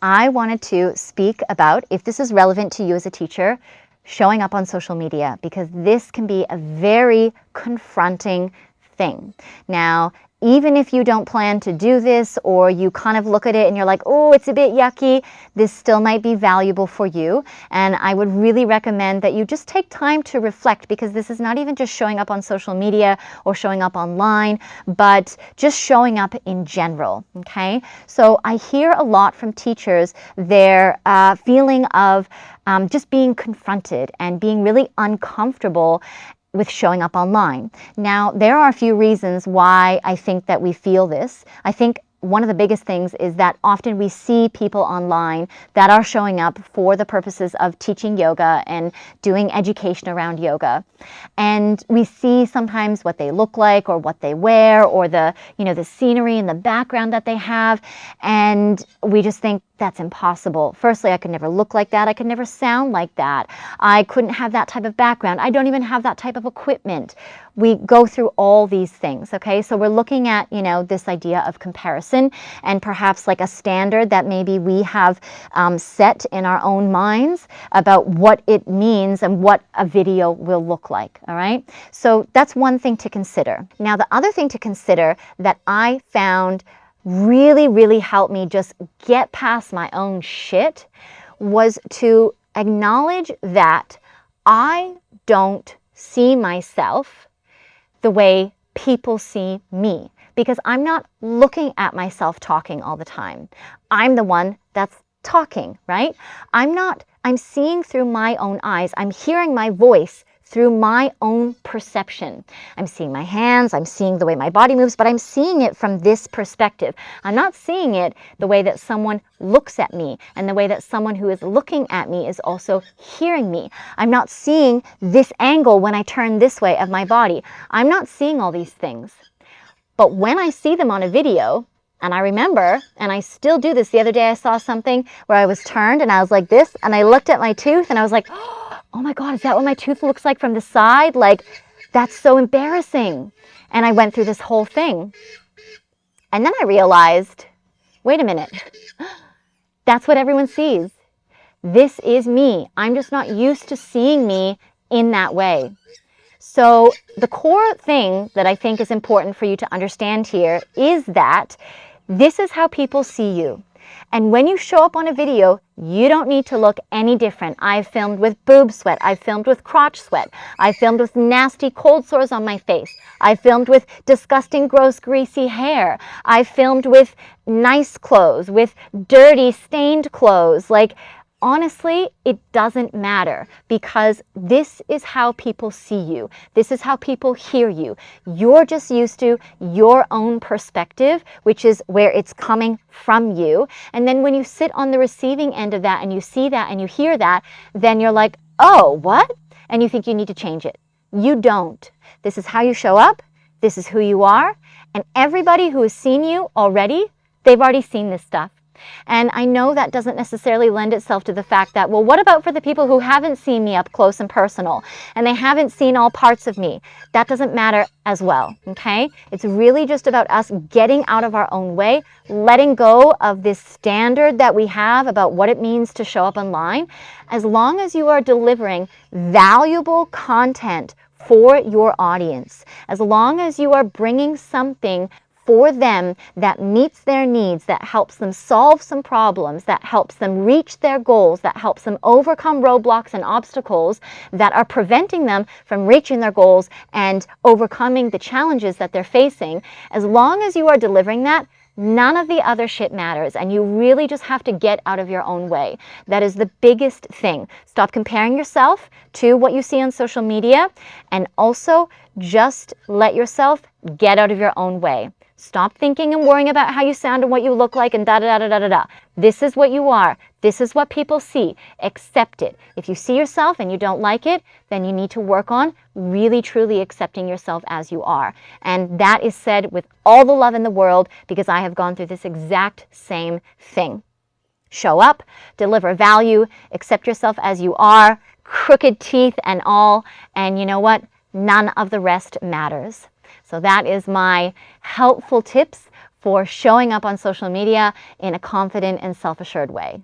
I wanted to speak about, if this is relevant to you as a teacher, showing up on social media, because this can be a very confronting thing. Now, even if you don't plan to do this, or you kind of look at it and you're like, oh, it's a bit yucky, this still might be valuable for you. And I would really recommend that you just take time to reflect, because this is not even just showing up on social media or showing up online, but just showing up in general, okay? So I hear a lot from teachers their feeling of just being confronted and being really uncomfortable with showing up online. Now, there are a few reasons why I think that we feel this. I think one of the biggest things is that often we see people online that are showing up for the purposes of teaching yoga and doing education around yoga. And we see sometimes what they look like or what they wear, or the scenery and the background that they have. And we just think, that's impossible. Firstly, I could never look like that. I could never sound like that. I couldn't have that type of background. I don't even have that type of equipment. We go through all these things, okay? So we're looking at, this idea of comparison, and perhaps like a standard that maybe we have set in our own minds about what it means and what a video will look like, all right? So that's one thing to consider. Now, the other thing to consider that I found really helped me just get past my own shit was to acknowledge that I don't see myself the way people see me, because I'm not looking at myself talking all the time. I'm the one that's talking, right? I'm seeing through my own eyes. I'm hearing my voice through my own perception. I'm seeing my hands, I'm seeing the way my body moves, but I'm seeing it from this perspective. I'm not seeing it the way that someone looks at me, and the way that someone who is looking at me is also hearing me. I'm not seeing this angle when I turn this way of my body. I'm not seeing all these things. But when I see them on a video, and I remember, and I still do this, the other day I saw something where I was turned and I was like this, and I looked at my tooth and I was like, oh my God, is that what my tooth looks like from the side? Like, that's so embarrassing. And I went through this whole thing. And then I realized, wait a minute, that's what everyone sees. This is me. I'm just not used to seeing me in that way. So the core thing that I think is important for you to understand here is that this is how people see you. And when you show up on a video, you don't need to look any different. I've filmed with boob sweat. I've filmed with crotch sweat. I've filmed with nasty cold sores on my face. I've filmed with disgusting, gross, greasy hair. I've filmed with nice clothes, with dirty, stained clothes. Like, honestly, it doesn't matter, because this is how people see you. This is how people hear you. You're just used to your own perspective, which is where it's coming from you. And then when you sit on the receiving end of that and you see that and you hear that, then you're like, oh, what? And you think you need to change it. You don't. This is how you show up. This is who you are. And everybody who has seen you already, they've already seen this stuff. And I know that doesn't necessarily lend itself to the fact that, well, what about for the people who haven't seen me up close and personal, and they haven't seen all parts of me? That doesn't matter as well, okay? It's really just about us getting out of our own way, letting go of this standard that we have about what it means to show up online. As long as you are delivering valuable content for your audience, as long as you are bringing something for them that meets their needs, that helps them solve some problems, that helps them reach their goals, that helps them overcome roadblocks and obstacles that are preventing them from reaching their goals and overcoming the challenges that they're facing, as long as you are delivering that, none of the other shit matters, and you really just have to get out of your own way. That is the biggest thing. Stop comparing yourself to what you see on social media, and also just let yourself get out of your own way. Stop thinking and worrying about how you sound and what you look like and da-da-da-da-da-da. This is what you are. This is what people see. Accept it. If you see yourself and you don't like it, then you need to work on really, truly accepting yourself as you are. And that is said with all the love in the world, because I have gone through this exact same thing. Show up, deliver value, accept yourself as you are, crooked teeth and all, and you know what? None of the rest matters. So that is my helpful tips for showing up on social media in a confident and self-assured way.